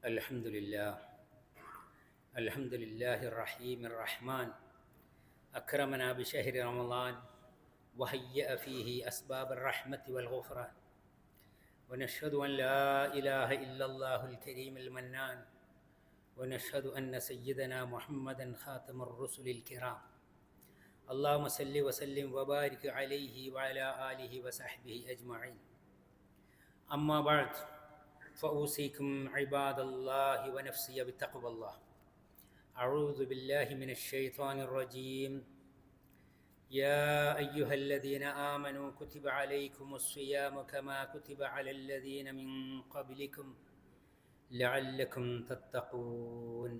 الحمد لله الحمد لله الرحيم الرحمن أكرمنا بشهر رمضان وهيأ فيه أسباب الرحمة والغفران ونشهد أن لا إله إلا الله الكريم المنان ونشهد أن سيدنا محمدا خاتم الرسل الكرام اللهم صل وسلم وبارك عليه وعلى آله وصحبه أجمعين أما بعد فأوصيكم عباد الله ونفسي بتقوى الله أعوذ بالله من الشيطان الرجيم يا أيها الذين آمنوا كتب عليكم الصيام كما كتب على الذين من قبلكم لعلكم تتقون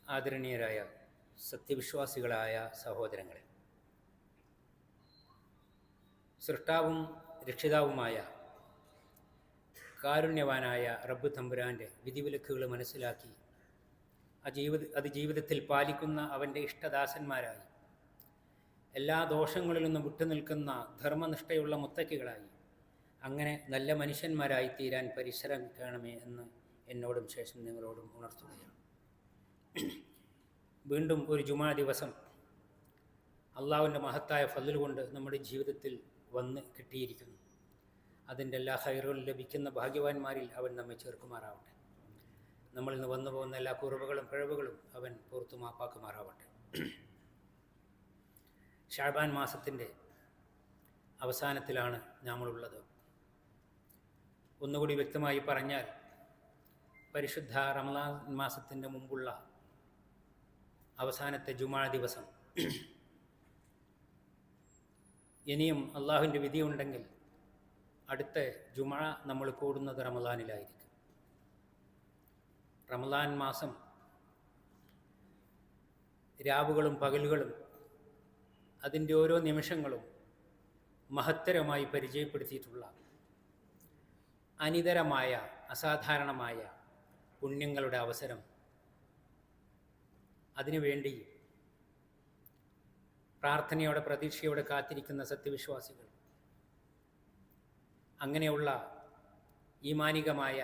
ആദരണീയരായ സത്യവിശ്വാസികളായ സഹോദരങ്ങളെ, സൃഷ്ടാവും രക്ഷിതാവുമായ കാരുണ്യവാനായ റബ്ബ് തമ്പുരാൻ്റെ വിധിവിലക്കുകൾ മനസ്സിലാക്കി അത് ജീവിതത്തിൽ പാലിക്കുന്ന അവൻ്റെ ഇഷ്ടദാസന്മാരായി, എല്ലാ ദോഷങ്ങളിൽ നിന്നും വിട്ടുനിൽക്കുന്ന ധർമ്മനിഷ്ഠയുള്ള മുത്തക്കികളായി, അങ്ങനെ നല്ല മനുഷ്യന്മാരായി തീരാൻ പരിശ്രമിക്കണമേ എന്ന് എന്നോടും ശേഷം നിങ്ങളോടും ഉണർത്തുകയാണ്. വീണ്ടും ഒരു ജുമാ ദിവസം അള്ളാഹുവിൻ്റെ മഹത്തായ ഫضൽ കൊണ്ട് നമ്മുടെ ജീവിതത്തിൽ വന്ന് കിട്ടിയിരിക്കുന്നു. അതിൻ്റെ എല്ലാ ഹൈറുകളും ലഭിക്കുന്ന ഭാഗ്യവാന്മാരിൽ അവൻ നമ്മെ ചേർക്കുമാറാവട്ടെ. നമ്മളിൽ നിന്ന് വന്നു പോകുന്ന എല്ലാ കുറവുകളും പിഴവുകളും അവൻ പുറത്തു മാപ്പാക്കുമാറാവട്ടെ. ഷഅബാൻ മാസത്തിൻ്റെ അവസാനത്തിലാണ് നമ്മളുള്ളത്. ഒന്നുകൂടി വ്യക്തമായി പറഞ്ഞാൽ, പരിശുദ്ധ റമളാൻ മാസത്തിൻ്റെ മുമ്പുള്ള അവസാനത്തെ ജുമാ ദിവസം, ഇനിയും അള്ളാഹുവിൻ്റെ വിധിയുണ്ടെങ്കിൽ അടുത്ത ജുമാ നമ്മൾ കൂടുന്നത് റമളാനിലായിരിക്കും. റമളാൻ മാസം രാവുകളും പകലുകളും അതിൻ്റെ ഓരോ നിമിഷങ്ങളും മഹത്തരമായി പരിചയപ്പെടുത്തിയിട്ടുള്ള അനിതരമായ അസാധാരണമായ പുണ്യങ്ങളുടെ അവസരം. അതിനുവേണ്ടി പ്രാർത്ഥനയോടെ പ്രതീക്ഷയോടെ കാത്തിരിക്കുന്ന സത്യവിശ്വാസികൾ, അങ്ങനെയുള്ള ഈമാനികമായ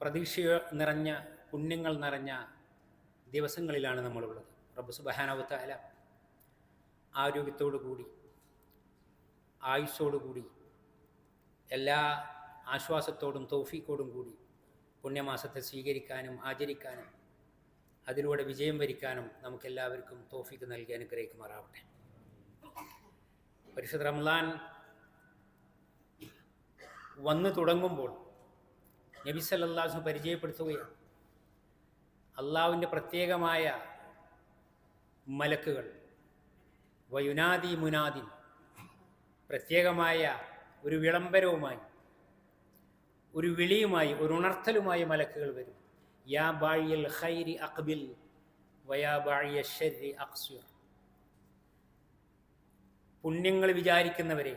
പ്രതീക്ഷ നിറഞ്ഞ പുണ്യങ്ങൾ നിറഞ്ഞ ദിവസങ്ങളിലാണ് നമ്മളുള്ളത്. റബ്ബ് സുബ്ഹാനഹു വ തആല ആരോഗ്യത്തോടു കൂടി, ആയുസ്സോടുകൂടി, എല്ലാ ആശ്വാസത്തോടും തൗഫീഖോടും കൂടി പുണ്യമാസത്തെ സ്വീകരിക്കാനും ആചരിക്കാനും അതിലൂടെ വിജയം വരിക്കാനും നമുക്കെല്ലാവർക്കും തൗഫീഖ് നൽകി അനുഗ്രഹിക്കുമാറാവട്ടെ. പരിശുദ്ധ റമളാൻ വന്നു തുടങ്ങുമ്പോൾ നബി സല്ലല്ലാഹു അലൈഹി വസല്ലം പരിചയപ്പെടുത്തുകയാണ്, അള്ളാഹുവിൻ്റെ പ്രത്യേകമായ മലക്കുകൾ, വയുനാദി മുനാദിൻ, പ്രത്യേകമായ ഒരു വിളംബരവുമായി, ഒരു വിളിയുമായി, ഒരു ഉണർത്തലുമായി മലക്കുകൾ വരും. യാ ബാഴിയൽ ഖൈരി അഖ്ബിൽ വയാ ബാഴിയ ശർരി അഖ്സിർ. പുണ്യങ്ങൾ വിചാരിക്കുന്നവരെ,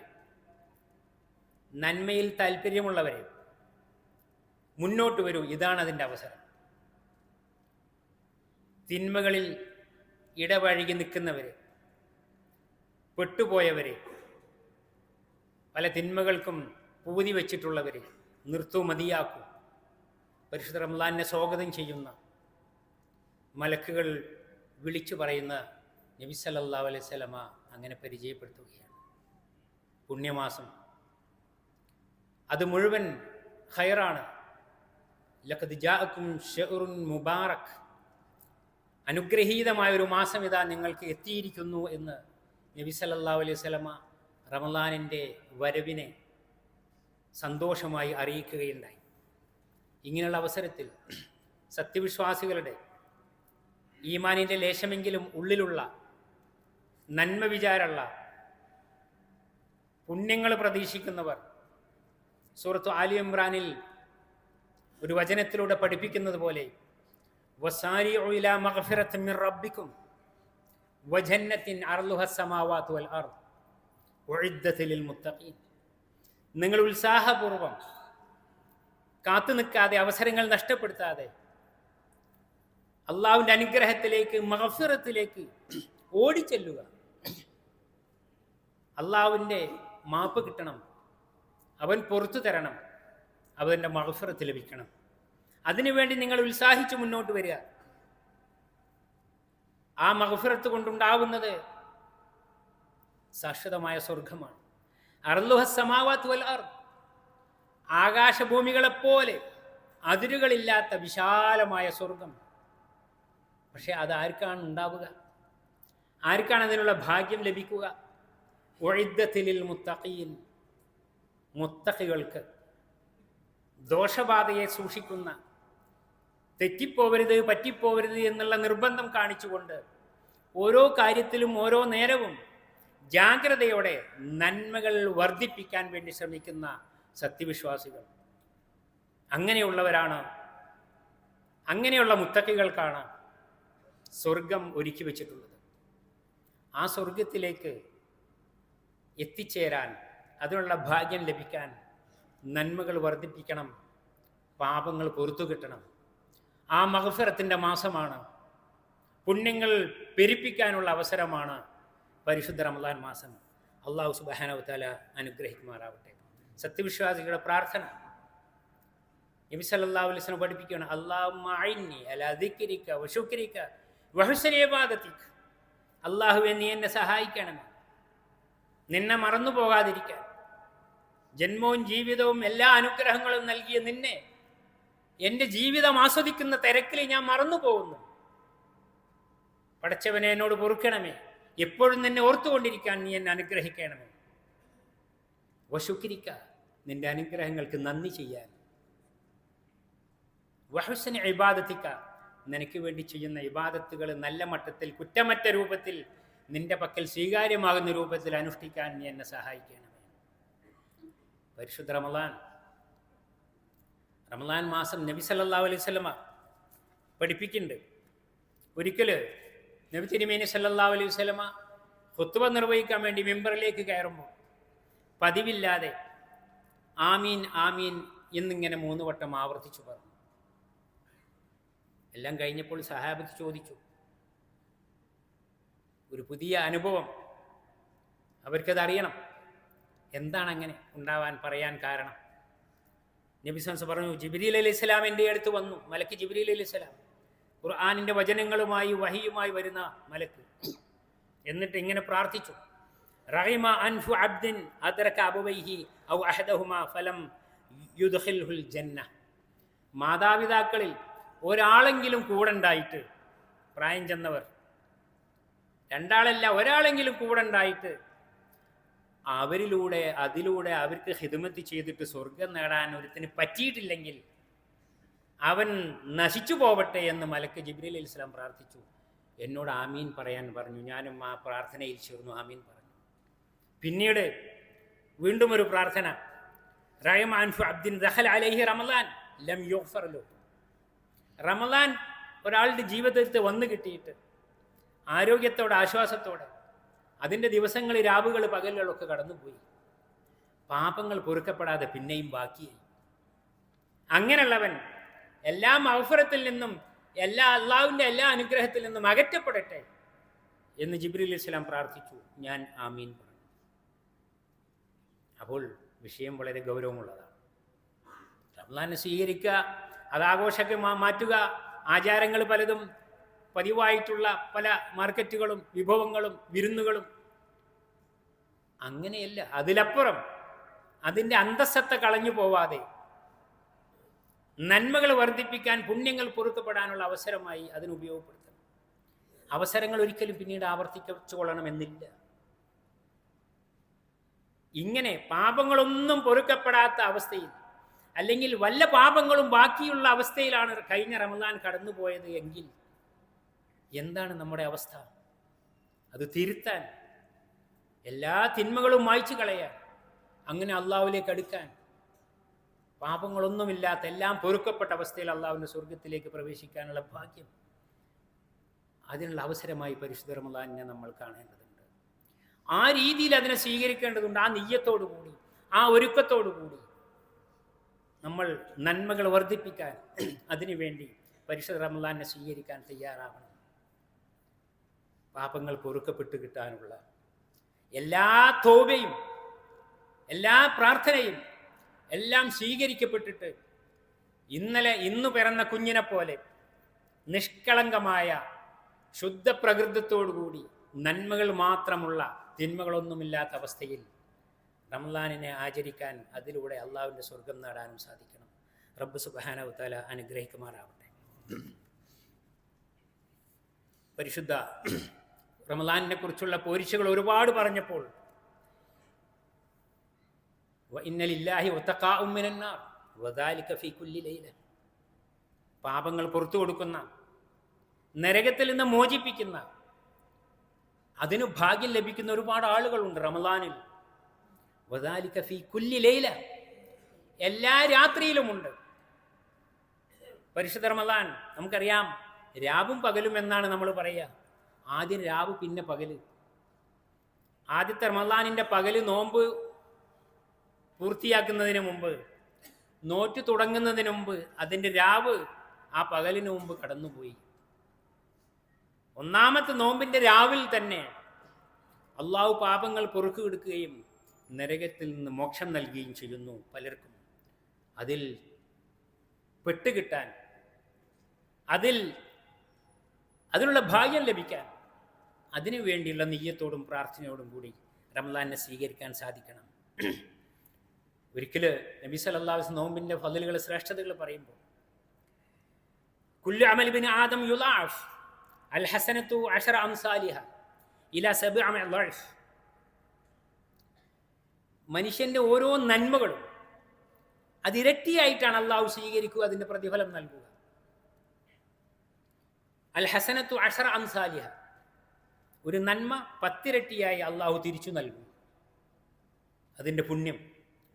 നന്മയിൽ താല്പര്യമുള്ളവരെ, മുന്നോട്ട് വരൂ, ഇതാണ് അതിൻ്റെ അവസരം. തിന്മകളിൽ ഇടവഴുകി നിൽക്കുന്നവരെ, പെട്ടുപോയവരെ, പല തിന്മകൾക്കും പൂതി വച്ചിട്ടുള്ളവരെ നിർത്തൂ, മതിയാക്കൂ. പരിശുദ്ധ റമളാനെ സ്വാഗതം ചെയ്യുന്ന മലക്കുകൾ വിളിച്ചു പറയുന്ന നബി സല്ലല്ലാഹു അലൈഹി വസല്ലമ അങ്ങനെ പരിചയപ്പെടുത്തുകയാണ്. പുണ്യമാസം അത് മുഴുവൻ ഖൈറാണ്. ലഖദ് ജാഅക്കും ശഹ്റുൻ മുബാറക്, അനുഗ്രഹീതമായൊരു മാസം ഇതാ നിങ്ങൾക്ക് എത്തിയിരിക്കുന്നു എന്ന് നബി സല്ലല്ലാഹു അലൈഹി വസല്ലമ റമളാനിൻ്റെ വരവിനെ സന്തോഷമായി അറിയിക്കുകയുണ്ടായി. ഇങ്ങനെയുള്ള അവസരത്തിൽ സത്യവിശ്വാസികളുടെ ഈമാനിൻ്റെ ലേശമെങ്കിലും ഉള്ളിലുള്ള നന്മ വിചാരമുള്ള പുണ്യങ്ങൾ പ്രതീക്ഷിക്കുന്നവർ സൂറത്ത് ആലി ഇമ്രാനിൽ ഒരു വചനത്തിലൂടെ പഠിപ്പിക്കുന്നത് പോലെ, വസാരിഉ ഇലാ മഗ്ഫിറത്തിൻ മിർ റബ്ബിക്കും വജന്നത്തിൻ അർളുഹ സമാവാതു വൽ അർദ് ഉഇദ്ദത ലിൽ മുത്തഖീൻ. നിങ്ങൾ ഉത്സാഹപൂർവം കാത്തു നിൽക്കാതെ, അവസരങ്ങൾ നഷ്ടപ്പെടുത്താതെ അള്ളാഹുവിൻ്റെ അനുഗ്രഹത്തിലേക്ക്, മഗ്ഫിറത്തിലേക്ക് ഓടിച്ചെല്ലുക. അള്ളാഹുവിൻ്റെ മാപ്പ് കിട്ടണം, അവൻ പുറത്തു തരണം, അവൻ്റെ മഗ്ഫിറത്ത് ലഭിക്കണം. അതിനുവേണ്ടി നിങ്ങൾ ഉത്സാഹിച്ച് മുന്നോട്ട് വരിക. ആ മഗ്ഫിറത്ത് കൊണ്ടുണ്ടാവുന്നത് ശാശ്വതമായ സ്വർഗമാണ്. അർളുഹസ് സമാവാത്ത് വൽ അർദ്, ആകാശഭൂമികളെപ്പോലെ അതിരുകളില്ലാത്ത വിശാലമായ സ്വർഗം. പക്ഷെ അതാർക്കാണ് ഉണ്ടാവുക? ആർക്കാണ് അതിനുള്ള ഭാഗ്യം ലഭിക്കുക? ഉഇദ്ദത്തിൽ മുത്തഖീൻ, മുത്തഖികൾക്ക്, ദോഷബാധയെ സൂക്ഷിക്കുന്ന, തെറ്റിപ്പോവരുത് പറ്റിപ്പോവരുത് എന്നുള്ള നിർബന്ധം കാണിച്ചുകൊണ്ട് ഓരോ കാര്യത്തിലും ഓരോ നേരവും ജാഗ്രതയോടെ നന്മകൾ വർദ്ധിപ്പിക്കാൻ വേണ്ടി ശ്രമിക്കുന്ന സത്യവിശ്വാസികൾ, അങ്ങനെയുള്ളവരാണ്, അങ്ങനെയുള്ള മുത്തഖികൾക്കാണ് സ്വർഗം ഒരുക്കി വച്ചിട്ടുള്ളത്. ആ സ്വർഗത്തിലേക്ക് എത്തിച്ചേരാൻ, അതിനുള്ള ഭാഗ്യം ലഭിക്കാൻ നന്മകൾ വർദ്ധിപ്പിക്കണം, പാപങ്ങൾ പുറത്തു കിട്ടണം. ആ മഗ്ഫിറത്തിൻ്റെ മാസമാണ്, പുണ്യങ്ങൾ പെരുപ്പിക്കാനുള്ള അവസരമാണ് പരിശുദ്ധ റമദാൻ മാസം. അല്ലാഹു സുബ്ഹാനഹു വ തആല അനുഗ്രഹിക്കുമാറാവട്ടെ. സത്യവിശ്വാസികളുടെ പ്രാർത്ഥന നബി സല്ലല്ലാഹു അലൈഹി വസല്ലം പഠിപ്പിക്കുകയാണ്, അല്ലാഹുമ്മ അഇന്നി അലാ ദിക്രിക വ ശുക്രിക വ ഹുസ്നി ഇബാദതിക. അല്ലാഹുവേ, നീ എന്നെ സഹായിക്കണമേ നിന്നെ മറന്നു പോകാതിരിക്കാൻ. ജന്മവും ജീവിതവും എല്ലാ അനുഗ്രഹങ്ങളും നൽകിയ നിന്നെ എൻ്റെ ജീവിതം ആസ്വദിക്കുന്ന തിരക്കിൽ ഞാൻ മറന്നു പോകുന്നു. പടച്ചവനെ, എന്നോട് പൊറുക്കണമേ, എപ്പോഴും നിന്നെ ഓർത്തുകൊണ്ടിരിക്കാൻ നീ എന്നെ അനുഗ്രഹിക്കണമേ. വശുക്രിക്ക, നിന്റെ അനുഗ്രഹങ്ങൾക്ക് നന്ദി ചെയ്യാൻ. വഹുസ്നി ഇബാദത്തിക്ക, നിനക്ക് വേണ്ടി ചെയ്യുന്ന ഇബാദത്തുകൾ നല്ല മട്ടത്തിൽ, കുറ്റമറ്റ രൂപത്തിൽ, നിന്റെ പക്കൽ സ്വീകാര്യമാകുന്ന രൂപത്തിൽ അനുഷ്ഠിക്കാൻ നീ എന്നെ സഹായിക്കണമേ. പരിശുദ്ധ റമദാൻ മാസം നബി സല്ലല്ലാഹു അലൈഹി വസല്ലമ പഠിപ്പിക്കുന്നുണ്ട്. ഒരിക്കൽ നബി തിരുമേനി സല്ലല്ലാഹു അലൈഹി വസല്ലമ ഖുത്ബ നിർവഹിക്കാൻ വേണ്ടി മിമ്പറിലേക്ക് കയറുമ്പോൾ പതിവില്ലാതെ ആമീൻ ആമീൻ എന്നിങ്ങനെ 3 വട്ടം ആവർത്തിച്ചു പറഞ്ഞു. എല്ലാം കഴിഞ്ഞപ്പോൾ സഹാബത്ത് ചോദിച്ചു, ഒരു പുതിയ അനുഭവം, അവർക്കത് അറിയണം, എന്താണ് അങ്ങനെ ഉണ്ടാവാൻ പറയാൻ കാരണം. നബി സല്ലല്ലാഹു പറഞ്ഞു, ജിബ്രീൽ അലൈഹിസ്സലാം എൻ്റെ അടുത്ത് വന്നു. മലക്ക് ജിബ്രീൽ അലൈഹിസ്സലാം, ഖുർആനിൻ്റെ വചനങ്ങളുമായി വഹിയുമായി വരുന്ന മലക്ക്. എന്നിട്ട് ഇങ്ങനെ പ്രാർത്ഥിച്ചു, റഹിമ അൻഫു അബ്ദിൻ അദ്റക അബവൈഹി ഔ അഹദഹുമാ ഫലം യുദ്ഖിൽഹുൽ ജന്ന. മാതാപിതാക്കളിൽ ഒരാളെങ്കിലും കൂടെ ഉണ്ടായിട്ട്, പ്രായം ചെന്നവർ, 2 ആളല്ല ഒരാളെങ്കിലും കൂടെ ഉണ്ടായിട്ട് അതിലൂടെ അവർക്ക് ഖിദ്മത്ത് ചെയ്തിട്ട് സ്വർഗം നേടാൻ ഒരുത്തിന് പറ്റിയിട്ടില്ലെങ്കിൽ അവൻ നശിച്ചു പോവട്ടെ എന്ന് മലക്ക് ജിബ്രീൽ അലൈഹിസ്സലാം പ്രാർത്ഥിച്ചു. എന്നോട് ആമീൻ പറയാൻ പറഞ്ഞു. ഞാനും ആ പ്രാർത്ഥനയിൽ ചേർന്നു, ആമീൻ പറഞ്ഞു. പിന്നീട് വീണ്ടും ഒരു പ്രാർത്ഥന, റഹ്മാൻ ഫു അബ്ദിൻ ദഖല അലൈഹി റമളാൻ ലം യുഗ്ഫർ ലഹു. റമളാൻ ഒരാളുടെ ജീവിതത്തിൽ വന്നു കിട്ടിയിട്ട് ആരോഗ്യത്തോടെ ആശ്വാസത്തോടെ അതിൻ്റെ ദിവസങ്ങൾ, രാവുകൾ, പകലുകളൊക്കെ കടന്നുപോയി, പാപങ്ങൾ പൊറുക്കപ്പെടാതെ പിന്നെയും ബാക്കിയായി. അങ്ങനെയുള്ളവൻ എല്ലാ മഗ്ഫിറത്തിൽ നിന്നും, അള്ളാഹുവിൻ്റെ എല്ലാ അനുഗ്രഹത്തിൽ നിന്നും അകറ്റപ്പെടട്ടെ എന്ന് ജിബ്രീൽ അലൈഹിസ്സലാം പ്രാർത്ഥിച്ചു. ഞാൻ ആമീൻ പറഞ്ഞു. അപ്പോൾ വിഷയം വളരെ ഗൗരവമുള്ളതാണ്. റമളാനെ സ്വീകരിക്കുക, അത് ആഘോഷമൊക്കെ മാറ്റുക, ആചാരങ്ങൾ പലതും, പതിവായിട്ടുള്ള പല മാർക്കറ്റുകളും വിഭവങ്ങളും വിരുന്നുകളും, അങ്ങനെയല്ല. അതിലപ്പുറം അതിൻ്റെ അന്തസ്സത്ത കളഞ്ഞു പോവാതെ നന്മകൾ വർദ്ധിപ്പിക്കാൻ, പുണ്യങ്ങൾ പൊറുക്കപ്പെടാനുള്ള അവസരമായി അതിന് ഉപയോഗപ്പെടുത്തണം. അവസരങ്ങൾ ഒരിക്കലും പിന്നീട് ആവർത്തിച്ചു കൊള്ളണമെന്നില്ല. ഇങ്ങനെ പാപങ്ങളൊന്നും പൊറുക്കപ്പെടാത്ത അവസ്ഥയിൽ, അല്ലെങ്കിൽ വല്ല പാപങ്ങളും ബാക്കിയുള്ള അവസ്ഥയിലാണ് കഴിഞ്ഞ റമദാൻ കടന്നുപോയത് എങ്കിൽ എന്താണ് നമ്മുടെ അവസ്ഥ? അത് തിരുത്താൻ, എല്ലാ തിന്മകളും മായ്ച്ചു കളയാൻ, അങ്ങനെ അള്ളാഹുവിലേക്ക് അടുക്കാൻ, പാപങ്ങളൊന്നുമില്ലാത്ത എല്ലാം പൊറുക്കപ്പെട്ട അവസ്ഥയിൽ അള്ളാഹുവിൻ്റെ സ്വർഗത്തിലേക്ക് പ്രവേശിക്കാനുള്ള ഭാഗ്യം, അതിനുള്ള അവസരമായി പരിശുദ്ധ റമദാനിനെ നമ്മൾ കാണേണ്ടതുണ്ട്. ആ രീതിയിൽ അതിനെ സ്വീകരിക്കേണ്ടതുണ്ട്. ആ നിയ്യത്തോടു കൂടി, ആ ഒരുക്കത്തോടു കൂടി നമ്മൾ നന്മകൾ വർദ്ധിപ്പിക്കാൻ, അതിനുവേണ്ടി പരിശുദ്ധ റമദാനിനെ സ്വീകരിക്കാൻ തയ്യാറാവണം. പാപങ്ങൾ പൊറുക്കപ്പെട്ട് കിട്ടാനുള്ള എല്ലാ തോബയും എല്ലാ പ്രാർത്ഥനയും എല്ലാം സ്വീകരിക്കപ്പെട്ടിട്ട് ഇന്ന് പിറന്ന കുഞ്ഞിനെ പോലെ നിഷ്കളങ്കമായ ശുദ്ധ പ്രകൃതത്തോടുകൂടി നന്മകൾ മാത്രമുള്ള തിന്മകളൊന്നുമില്ലാത്ത അവസ്ഥയിൽ റമളാനിനെ ആചരിക്കാൻ, അതിലൂടെ അള്ളാഹുവിൻ്റെ സ്വർഗം നേടാനും സാധിക്കണം. റബ്ബ് സുബ്ഹാനഹു വ തആല അനുഗ്രഹിക്കുമാറാവട്ടെ. പരിശുദ്ധ റമളാനിനെ കുറിച്ചുള്ള പോരിശകൾ ഒരുപാട് പറഞ്ഞപ്പോൾ പാപങ്ങൾ പുറത്തു കൊടുക്കുന്ന, നരകത്തിൽ നിന്ന് മോചിപ്പിക്കുന്ന, അതിന് ഭാഗ്യം ലഭിക്കുന്ന ഒരുപാട് ആളുകളുണ്ട് റമളാനിൽ. വദാലിക ഫീ കുല്ലി ലൈല, എല്ലാ രാത്രിയിലുമുണ്ട്. പരിശുദ്ധ റമളാൻ നമുക്കറിയാം, രാവും പകലും എന്നാണ് നമ്മൾ പറയുക. ആദ്യം രാവ്, പിന്നെ പകല്. ആദ്യത്തെ റമളാനിൻ്റെ പകല് നോമ്പ് പൂർത്തിയാക്കുന്നതിന് മുമ്പ്, നോറ്റ് തുടങ്ങുന്നതിന് മുമ്പ് അതിൻ്റെ രാവ് ആ പകലിന് മുമ്പ് കടന്നുപോയി. ഒന്നാമത്തെ നോമ്പിൻ്റെ രാവിൽ തന്നെ അള്ളാഹു പാപങ്ങൾ പൊറുക്കു കൊടുക്കുകയും നരകത്തിൽ നിന്ന് മോക്ഷം നൽകുകയും ചെയ്യുന്നു പലർക്കും. അതിൽ പെട്ടുകിട്ടാൻ, അതിനുള്ള ഭാഗ്യം ലഭിക്കാൻ, അതിനു വേണ്ടിയുള്ള നിയ്യത്തോടും പ്രാർത്ഥനയോടും കൂടി റമളാനെ സ്വീകരിക്കാൻ സാധിക്കണം. ഒരിക്കൽ നബി സല്ലല്ലാഹു അലൈഹി വസല്ലം നോമ്പിൻ്റെ ഫളലുകൾ, ശ്രേഷ്ഠതകൾ പറയുമ്പോൾ കുല്ലു അമൽ ഇബ്നി ആദം യുളാഫ് അൽ ഹസനത്തു അശറ അംസാലിഹ ഇലാ സബ്ഇ ളഅഫ്. മനുഷ്യൻ്റെ ഓരോ നന്മകളും അതിരട്ടിയായിട്ടാണ് അള്ളാഹു സ്വീകരിക്കുക, അതിൻ്റെ പ്രതിഫലം നൽകുക. അൽ ഹസനത്തു അശറ അംസാലിഹ, ഒരു നന്മ 10 ഇരട്ടിയായി അള്ളാഹു തിരിച്ചു നൽകും അതിൻ്റെ പുണ്യം.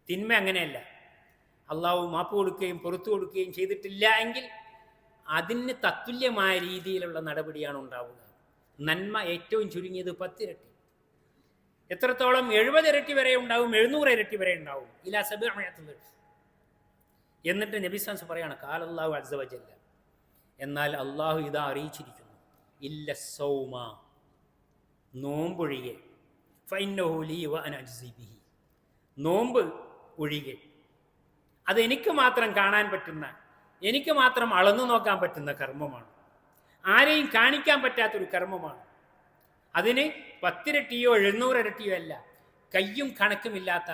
തിന്മ അങ്ങനെയല്ല. അള്ളാഹു മാപ്പ് കൊടുക്കുകയും പുറത്തു കൊടുക്കുകയും ചെയ്തിട്ടില്ല എങ്കിൽ അതിന് തത്തുല്യമായ രീതിയിലുള്ള നടപടിയാണ് ഉണ്ടാവുക. നന്മ ഏറ്റവും ചുരുങ്ങിയത് 10 ഇരട്ടി. എത്രത്തോളം? 70 ഇരട്ടി വരെ ഉണ്ടാവും, 700 ഇരട്ടി വരെ ഉണ്ടാവും. ഇലാ സബ്ഇ ളഅഫ്. എന്നിട്ട് നബി സല്ലല്ലാഹു അലൈഹി വസല്ലം പറയാണ്, ഖാല അല്ലാഹു അസ്സ വജല്ല, എന്നാൽ അള്ളാഹു ഇതാ അറിയിച്ചിരിക്കുന്നു, ഇല്ല സൗമ, നോമ്പൊഴികെ, ഫഇന്നഹു ലീ വ അന അജ്സി ബിഹി, നോമ്പ് ഒഴികെ, അത് എനിക്ക് മാത്രം കാണാൻ പറ്റുന്ന, എനിക്ക് മാത്രം അളന്നു നോക്കാൻ പറ്റുന്ന കർമ്മമാണ്. ആരെയും കാണിക്കാൻ പറ്റാത്തൊരു കർമ്മമാണ്. അതിന് 10 ഇരട്ടിയോ 700 ഇരട്ടിയോ അല്ല, കയ്യും കണക്കുമില്ലാത്ത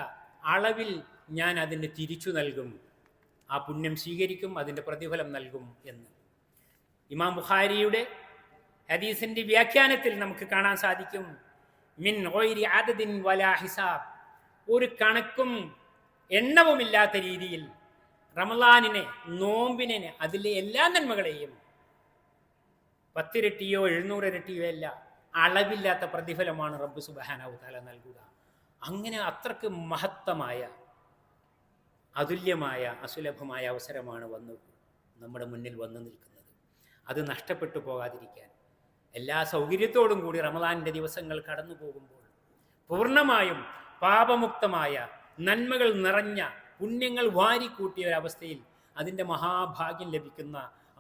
അളവിൽ ഞാൻ അതിന് തിരിച്ചു നൽകും, ആ പുണ്യം സ്വീകരിക്കും, അതിൻ്റെ പ്രതിഫലം നൽകും എന്ന് ഇമാം ബുഖാരിയുടെ ഹദീസിൻ്റെ വ്യാഖ്യാനത്തിൽ നമുക്ക് കാണാൻ സാധിക്കും. മിൻ ഗൈരി അദദിൻ വലാ ഹിസാബ്, ഒരു കണക്കും എണ്ണവുമില്ലാത്ത രീതിയിൽ റമളാനിനെ, നോമ്പിനെ, അതിലെ എല്ലാ നന്മകളെയും 10 ഇരട്ടിയോ 700 ഇരട്ടിയോ അല്ല, അളവില്ലാത്ത പ്രതിഫലമാണ് റബ്ബ് സുബ്ഹാനഹു വ തആല നൽകുക. അങ്ങനെ അത്രക്ക് മഹത്തമായ, അതുല്യമായ, അസുലഭമായ അവസരമാണ് നമ്മുടെ മുന്നിൽ വന്നു നിൽക്കുന്നത്. അത് നഷ്ടപ്പെട്ടു പോകാതിരിക്കാൻ എല്ലാ സൗകര്യത്തോടും കൂടി റമളാനിൻ്റെ ദിവസങ്ങൾ കടന്നു പോകുമ്പോൾ പൂർണ്ണമായും പാപമുക്തമായ, നന്മകൾ നിറഞ്ഞ, പുണ്യങ്ങൾ വാരിക്കൂട്ടിയ ഒരവസ്ഥയിൽ അതിൻ്റെ മഹാഭാഗ്യം ലഭിക്കുന്ന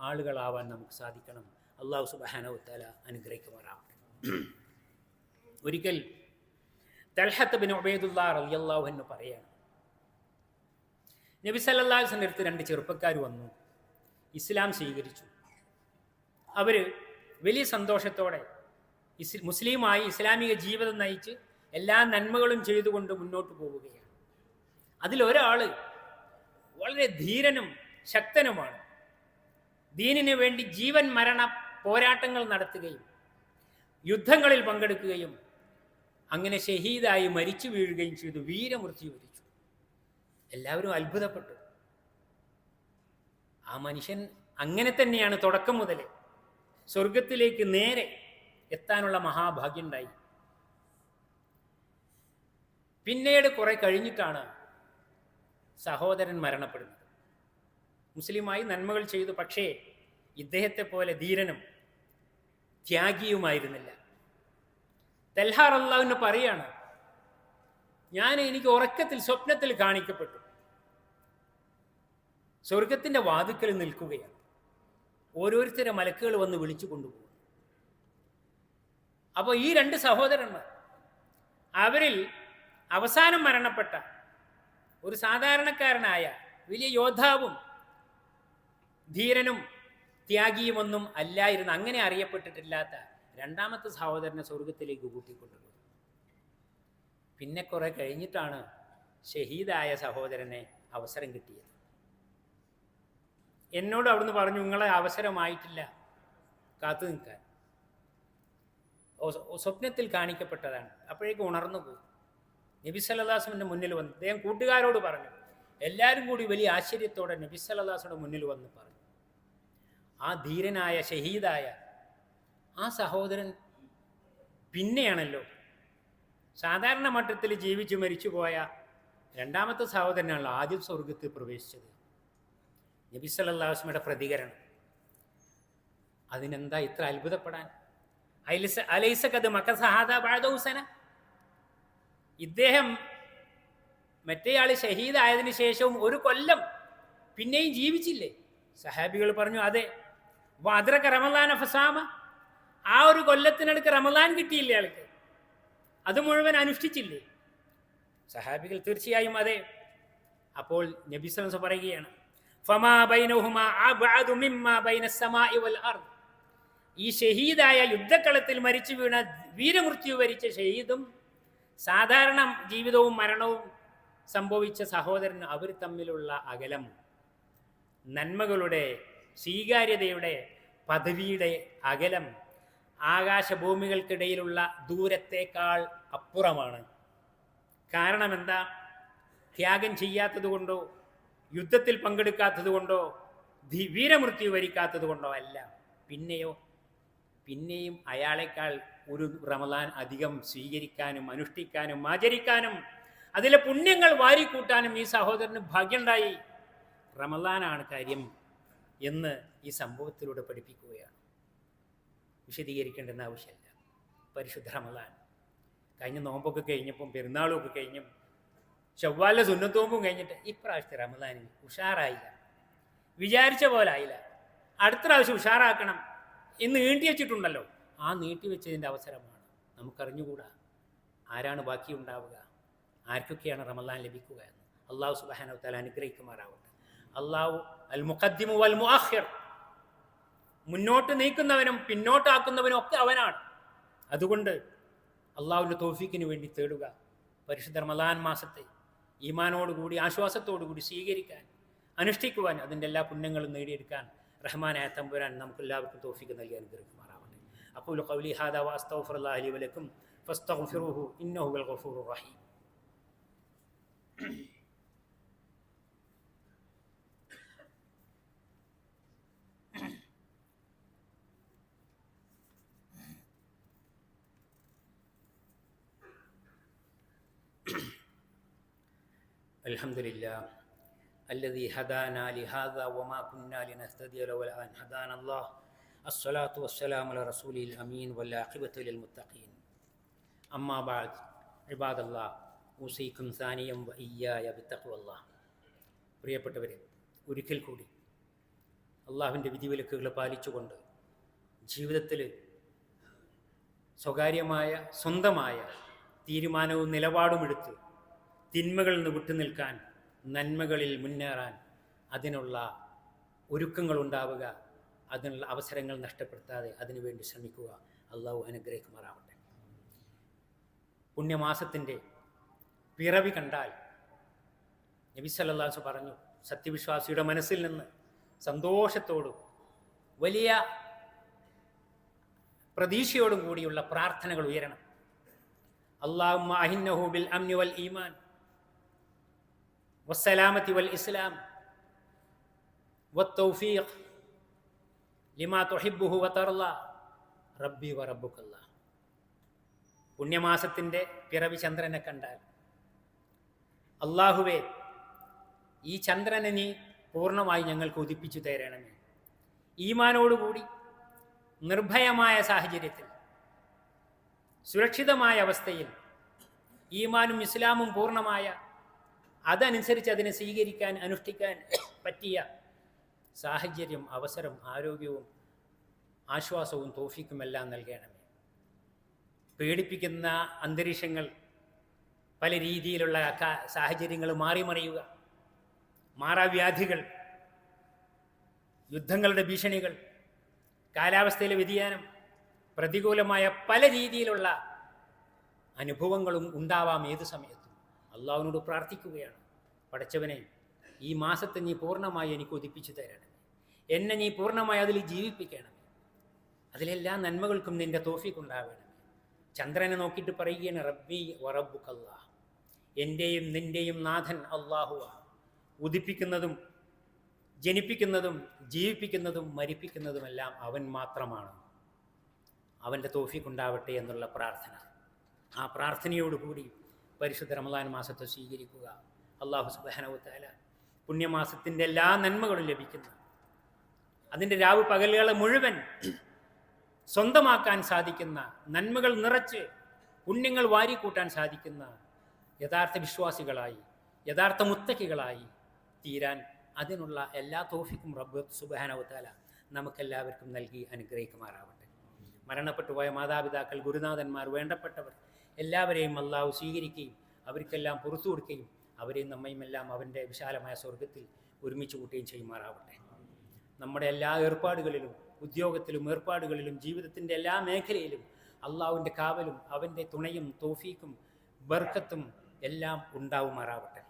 ആളുകളാവാൻ നമുക്ക് സാധിക്കണം. അല്ലാഹു സുബ്ഹാനഹു വ തആല അനുഗ്രഹിക്കുമാറാവട്ടെ. ഒരിക്കൽ തൽഹത്ത് ബിൻ ഉബൈദുല്ലാഹ് റളിയല്ലാഹു അൻഹു പറയാണ്, നബി സല്ലല്ലാഹു അലൈഹി വസല്ലം അടുത്ത് 2 ചെറുപ്പക്കാർ വന്നു, ഇസ്ലാം സ്വീകരിച്ചു. അവർ വലിയ സന്തോഷത്തോടെ മുസ്ലിമായി ഇസ്ലാമിക ജീവിതം നയിച്ച് എല്ലാ നന്മകളും ചെയ്തുകൊണ്ട് മുന്നോട്ട് പോവുകയാണ്. അതിലൊരാൾ വളരെ ധീരനും ശക്തനുമാണ്. ദീനിനു വേണ്ടി ജീവൻ മരണ പോരാട്ടങ്ങൾ നടത്തുകയും യുദ്ധങ്ങളിൽ പങ്കെടുക്കുകയും അങ്ങനെ ഷഹീദായി മരിച്ചു വീഴുകയും ചെയ്തു, വീരമൃത്യു വരിച്ചു. എല്ലാവരും അത്ഭുതപ്പെട്ടു. ആ മനുഷ്യൻ അങ്ങനെ തന്നെയാണ് തുടക്കം മുതലേ സ്വർഗത്തിലേക്ക് നേരെ എത്താനുള്ള മഹാഭാഗ്യം ഉണ്ടായി. പിന്നീട് കുറെ കഴിഞ്ഞിട്ടാണ് സഹോദരൻ മരണപ്പെടുന്നത്. മുസ്ലിമായി നന്മകൾ ചെയ്തു, പക്ഷേ ഇദ്ദേഹത്തെ പോലെ ധീരനും ത്യാഗിയുമായിരുന്നില്ല. തൽഹ റളിയല്ലാഹു അൻഹു പറയാണ്, എനിക്ക് ഉറക്കത്തിൽ, സ്വപ്നത്തിൽ കാണിക്കപ്പെട്ടു, സ്വർഗത്തിൻ്റെ വാതിക്കൽ നിൽക്കുകയാണ്, ഓരോരുത്തരെ മലക്കുകൾ വന്ന് വിളിച്ചു കൊണ്ടുപോകും. അപ്പോൾ ഈ 2 സഹോദരന്മാർ, അവരിൽ അവസാനം മരണപ്പെട്ട ഒരു സാധാരണക്കാരനായ വലിയ യോദ്ധാവും ധീരനും ത്യാഗിയുമൊന്നും അല്ലായിരുന്നു. അങ്ങനെ അറിയപ്പെട്ടിട്ടില്ലാത്ത രണ്ടാമത്തെ സഹോദരനെ സ്വർഗത്തിലേക്ക് കൂട്ടിക്കൊണ്ടുപോയി. പിന്നെ കുറെ കഴിഞ്ഞിട്ടാണ് ഷഹീദായ സഹോദരനെ അവസരം കിട്ടിയത്. എന്നോട് അവിടുന്ന് പറഞ്ഞു, നിങ്ങളെ അവസരമായിട്ടില്ല, കാത്തു നിൽക്കാൻ. സ്വപ്നത്തിൽ കാണിക്കപ്പെട്ടതാണ്. അപ്പോഴേക്കും ഉണർന്നു പോയി. നബി സല്ലല്ലാഹു അലൈഹി വസല്ലമയുടെ മുന്നിൽ വന്നു. അദ്ദേഹം കൂട്ടുകാരോട് പറഞ്ഞു. എല്ലാവരും കൂടി വലിയ ആശ്ചര്യത്തോടെ നബി സല്ലല്ലാഹു അലൈഹി വസല്ലമയുടെ മുന്നിൽ വന്ന് പറഞ്ഞു, ആ ധീരനായ ഷഹീദായ ആ സഹോദരൻ പിന്നെയാണല്ലോ സാധാരണ മട്ടത്തിൽ ജീവിച്ച് മരിച്ചു പോയ രണ്ടാമത്തെ സഹോദരനാണല്ലോ ആദ്യം സ്വർഗത്തിൽ പ്രവേശിച്ചത്. നബി സല്ലല്ലാഹു അലൈഹി വസല്ലമയുടെ പ്രതികരണം, അതിനെന്താ ഇത്ര അത്ഭുതപ്പെടാൻ? അലൈസഖദ് മക്കസഹദ ബഅദൗസന, ഇദ്ദേഹം മറ്റേയാൾ ഷഹീദായതിനു ശേഷവും ഒരു കൊല്ലം പിന്നെയും ജീവിച്ചില്ലേ? സഹാബികൾ പറഞ്ഞു, അതെ. വഅദ്റക റമളാന ഫസാമ, ആ ഒരു കൊല്ലത്തിനടുക്ക് റമളാൻ കിട്ടിയില്ലേ ആൾക്ക്? അത് മുഴുവൻ അനുഷ്ഠിച്ചില്ലേ? സഹാബികൾ തീർച്ചയായും അതെ. അപ്പോൾ നബി സല്ലല്ലാഹു അലൈഹി വസല്ലം പറയുകയാണ്, ഫമാ ബൈനഹുമാ അബ്അദു മിമ്മാ ബൈനസ് സമാഇ വൽ അർദ്, ഈ ഷഹീദായ യുദ്ധക്കളത്തിൽ മരിച്ചു വീണ വീരമൃത്യു വരിച്ച ഷഹീദും സാധാരണ ജീവിതവും മരണവും സംഭവിച്ച സഹോദരനും അവർ തമ്മിലുള്ള അകലം നന്മകളുടെ സ്വീകാര്യതയുടെ പദവിയുടെ അകലം ആകാശഭൂമികൾക്കിടയിലുള്ള ദൂരത്തേക്കാൾ അപ്പുറമാണ്. കാരണം എന്താ? ത്യാഗം ചെയ്യാത്തത് കൊണ്ടോ യുദ്ധത്തിൽ പങ്കെടുക്കാത്തത് കൊണ്ടോ വീരമൃത്യു വരിക്കാത്തത് കൊണ്ടോ അല്ല. പിന്നെയും അയാളെക്കാൾ ഒരു റമളാൻ അധികം സ്വീകരിക്കാനും അനുഷ്ഠിക്കാനും ആചരിക്കാനും അതിലെ പുണ്യങ്ങൾ വാരിക്കൂട്ടാനും ഈ സഹോദരന് ഭാഗ്യമുണ്ടായി. റമളാനാണ് കാര്യം എന്ന് ഈ സംഭവത്തിലൂടെ പഠിപ്പിക്കുകയാണ്. വിശദീകരിക്കേണ്ടെന്ന ആവശ്യമില്ല. പരിശുദ്ധ റമളാൻ കഴിഞ്ഞ നോമ്പൊക്കെ കഴിഞ്ഞപ്പം പെരുന്നാളൊക്കെ കഴിഞ്ഞും ചൊവ്വാല സുന്നത്തോമ്പും കഴിഞ്ഞിട്ട് ഇപ്രാവശ്യത്തെ റമളാനിൽ ഉഷാറായില്ല, വിചാരിച്ച പോലെ ആയില്ല. അടുത്ത പ്രാവശ്യം ഉഷാറാക്കണം എന്ന് നീട്ടി വെച്ചിട്ടുണ്ടല്ലോ, ആ നീട്ടി വെച്ചതിൻ്റെ അവസരമാണ്. നമുക്കറിഞ്ഞുകൂടാ ആരാണ് ബാക്കി ഉണ്ടാവുക, ആർക്കൊക്കെയാണ് റമളാൻ ലഭിക്കുക എന്ന്. അള്ളാഹു സുബ്ഹാനഹു വ തആല അനുഗ്രഹിക്കുമാറാവട്ടെ. അള്ളാഹു അൽ മുഖദ്ദിമു വൽ മുഅഖിർ, മുന്നോട്ട് നീക്കുന്നവനും പിന്നോട്ടാക്കുന്നവനും ഒക്കെ അവനാണ്. അതുകൊണ്ട് അള്ളാഹുവിൻ്റെ തൗഫീക്കിന് വേണ്ടി തേടുക. പരിശുദ്ധ റമളാൻ മാസത്തെ ഈമാനോടുകൂടി ആശ്വാസത്തോടുകൂടി സ്വീകരിക്കാൻ, അനുഷ്ഠിക്കുവാൻ, അതിൻ്റെ എല്ലാ പുണ്യങ്ങളും നേടിയെടുക്കാൻ റഹ്മാനായ തമ്പുരാൻ നമുക്കെല്ലാവർക്കും തൗഫീക്ക് നൽകി അനുഗ്രഹിക്കുമാറാവട്ടെ. അഖൂലു ഖൗലി ഹാദാ വഅസ്തഗ്ഫിറുല്ലാഹ ലി വലക്കും ഫസ്തഗ്ഫിറൂഹു ഇന്നഹു ഹുവൽ ഗഫൂറുർ റഹീം. അൽഹംദുലില്ലാഹ് الذي هدانا لهذا وما كنا لنهتدي لولا أن هدانا الله الصلاة والسلام على رسوله الأمين والعاقبة للمتقين أما بعد عباد الله أوصيكم ثانيا وإياي بتقوى الله. പ്രിയപ്പെട്ടവരെ, ഒരിക്കൽ കൂടി അള്ളാഹുവിൻ്റെ വിധിവിലക്കുകൾ പാലിച്ചുകൊണ്ട് ജീവിതത്തിൽ സ്വകാര്യമായ സ്വന്തമായ തീരുമാനവും നിലപാടുമെടുത്ത് തിന്മകളിൽ നിന്ന് വിട്ടുനിൽക്കാൻ, നന്മകളിൽ മുന്നേറാൻ അതിനുള്ള ഒരുക്കങ്ങളുണ്ടാവുക, അതിനുള്ള അവസരങ്ങൾ നഷ്ടപ്പെടുത്താതെ അതിനുവേണ്ടി ശ്രമിക്കുക. അള്ളാഹു അനുഗ്രഹിക്കുമാറാവട്ടെ. പുണ്യമാസത്തിൻ്റെ പിറവി കണ്ടാൽ നബി സല്ലല്ലാഹു അലൈഹി വസല്ലം പറഞ്ഞു, സത്യവിശ്വാസിയുടെ മനസ്സിൽ നിന്ന് സന്തോഷത്തോടും വലിയ പ്രതീക്ഷയോടും കൂടിയുള്ള പ്രാർത്ഥനകൾ ഉയരണം. അല്ലാഹുമ്മ അഹിന്നഹു ബിൽ അംനി വൽ ഈമാൻ വസ്സലാമത്തി വൽ ഇസ്ലാം വത്തൗഫീഖ് ലിമാ തുഹിബ്ബുഹു വതർള റബ്ബി വറബ്ബുക്കല്ലാ. പുണ്യമാസത്തിൻ്റെ പിറവി ചന്ദ്രനെ കണ്ടാൽ, അള്ളാഹുവേ, ഈ ചന്ദ്രനെ നീ പൂർണ്ണമായി ഞങ്ങൾക്ക് ഉദിപ്പിച്ചു തരണമേ. ഈമാനോടുകൂടി നിർഭയമായ സാഹചര്യത്തിൽ, സുരക്ഷിതമായ അവസ്ഥയിൽ, ഈമാനും ഇസ്ലാമും പൂർണ്ണമായ, അതനുസരിച്ച് അതിനെ സ്വീകരിക്കാൻ അനുഷ്ഠിക്കാൻ പറ്റിയ സാഹചര്യം, അവസരം, ആരോഗ്യവും ആശ്വാസവും തൗഫീക്കുമെല്ലാം നൽകണമേ. പേടിപ്പിക്കുന്ന അന്തരീക്ഷങ്ങൾ പല രീതിയിലുള്ള സാഹചര്യങ്ങൾ മാറിമറിയുക, മാറാവ്യാധികൾ, യുദ്ധങ്ങളുടെ ഭീഷണികൾ, കാലാവസ്ഥയിലെ വ്യതിയാനം, പ്രതികൂലമായ പല രീതിയിലുള്ള അനുഭവങ്ങളും ഉണ്ടാവാം ഏത് സമയത്തും. അള്ളാഹുവിനോട് പ്രാർത്ഥിക്കുകയാണ്, പടച്ചവനെ ഈ മാസത്തെ നീ പൂർണ്ണമായി എനിക്ക് ഒതിപ്പിച്ചു തരണം, എന്നെ നീ പൂർണ്ണമായി അതിൽ ജീവിപ്പിക്കണം, അതിലെല്ലാ നന്മകൾക്കും നിൻ്റെ തൗഫീഖ് ഉണ്ടാവണം. ചന്ദ്രനെ നോക്കിയിട്ട് പറയുകയാണ്, റബ്ബി വറബ്ബുക്കല്ലാ, എൻ്റെയും നിൻ്റെയും നാഥൻ അള്ളാഹുവാണ്. ഉദിപ്പിക്കുന്നതും ജനിപ്പിക്കുന്നതും ജീവിപ്പിക്കുന്നതും മരിപ്പിക്കുന്നതുമെല്ലാം അവൻ മാത്രമാണ്. അവൻ്റെ തൗഫീഖ് ഉണ്ടാവട്ടെ എന്നുള്ള പ്രാർത്ഥന. ആ പ്രാർത്ഥനയോടുകൂടി പരിശുദ്ധ റമളാൻ മാസത്തെ സ്വീകരിക്കുക. അല്ലാഹു സുബ്ഹാനഹു വ തആല പുണ്യമാസത്തിൻ്റെ എല്ലാ നന്മകളും ലഭിക്കുന്ന, അതിൻ്റെ രാവ് പകലുകളെ മുഴുവൻ സ്വന്തമാക്കാൻ സാധിക്കുന്ന, നന്മകൾ നിറച്ച് പുണ്യങ്ങൾ വാരിക്കൂട്ടാൻ സാധിക്കുന്ന യഥാർത്ഥ വിശ്വാസികളായി, യഥാർത്ഥ മുത്തക്കികളായി തീരാൻ അതിനുള്ള എല്ലാ തൗഫീഖും റബ്ബ് സുബ്ഹാനഹു വ തആല നമുക്കെല്ലാവർക്കും നൽകി അനുഗ്രഹിക്കുമാറാവട്ടെ. മരണപ്പെട്ടുപോയ മാതാപിതാക്കൾ, ഗുരുനാഥന്മാർ, വേണ്ടപ്പെട്ടവർ എല്ലാവരെയും അള്ളാഹു സ്വീകരിക്കുകയും അവർക്കെല്ലാം പുറത്തു കൊടുക്കുകയും അവരെയും നമ്മയും എല്ലാം അവൻ്റെ വിശാലമായ സ്വർഗത്തിൽ ഒരുമിച്ച് കൂട്ടുകയും ചെയ്യുമാറാവട്ടെ. നമ്മുടെ എല്ലാ ഏർപ്പാടുകളിലും, ഉദ്യോഗത്തിലും ഏർപ്പാടുകളിലും, ജീവിതത്തിൻ്റെ എല്ലാ മേഖലയിലും അള്ളാഹുവിൻ്റെ കാവലും അവൻ്റെ തുണയും തൗഫീഖും ബർക്കത്തും എല്ലാം ഉണ്ടാവുമാറാവട്ടെ.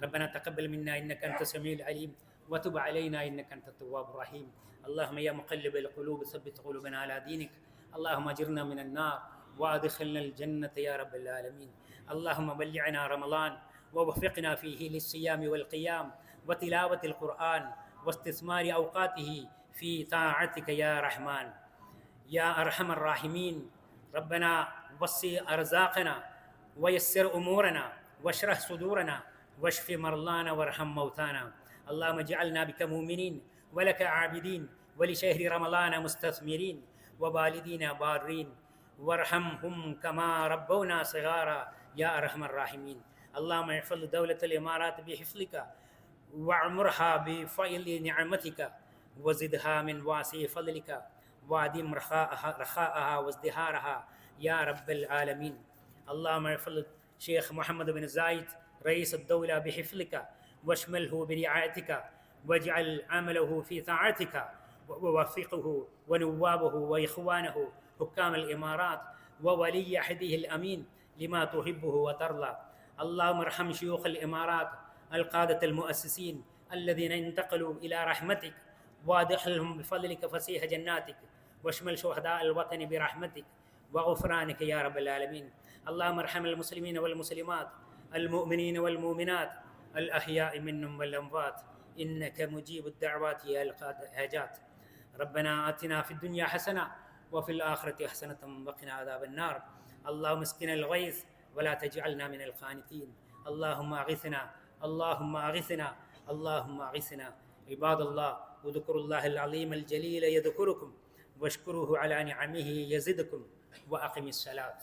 ربنا تقبل منا إنك أنت السميع العليم وتب علينا إنك أنت التواب الرحيم. اللهم يا مقلب القلوب ثبت قلوبنا على دينك. اللهم أجرنا من النار وأدخلنا الجنة يا رب العالمين. اللهم بلغنا رمضان ووفقنا فيه للصيام والقيام وتلاوة القرآن واستثمار أوقاته في طاعتك يا رحمن يا أرحم الراحمين. ربنا وسع أرزاقنا ويسر أمورنا واشرح صدورنا واشف مرضانا وارحم موتانا. اللهم اجعلنا بك مؤمنين ولك عابدين ولشهر رمضان مستثمرين ووالدينا بارين وارحمهم كما ربونا صغارا يا أرحم الراحمين. اللهم احفظ دولة الإمارات بحفظك وعمرها بفضل نعمتك وزدها من واسع فضلك وادم رخاءها وازدهارها يا رب العالمين. اللهم احفظ شيخ محمد بن زايد رئيس الدولة بحفظك واشمله برعايتك واجعل عمله في طاعتك ووفقه ونوابه وإخوانه حكام الإمارات وولي عهده الأمين لما تحبه وترضى. اللهم ارحم شيوخ الإمارات القادة المؤسسين الذين انتقلوا إلى رحمتك وادخلهم بفضلك فسيح جناتك واشمل شهداء الوطن برحمتك وغفرانك يا رب العالمين. اللهم ارحم المسلمين والمسلمات المؤمنين والمؤمنات الأحياء منهم والأموات إنك مجيب الدعوات يا الحاجات. ربنا آتنا في الدنيا حسنة وفي الآخرة حسنة وقنا عذاب النار. اللهم اسقنا الغيث ولا تجعلنا من القانتين. اللهم أغثنا اللهم أغثنا اللهم أغثنا. عباد الله اذكروا الله العظيم الجليل يذكركم واشكروه على نعمه يزدكم وأقم الصلاة.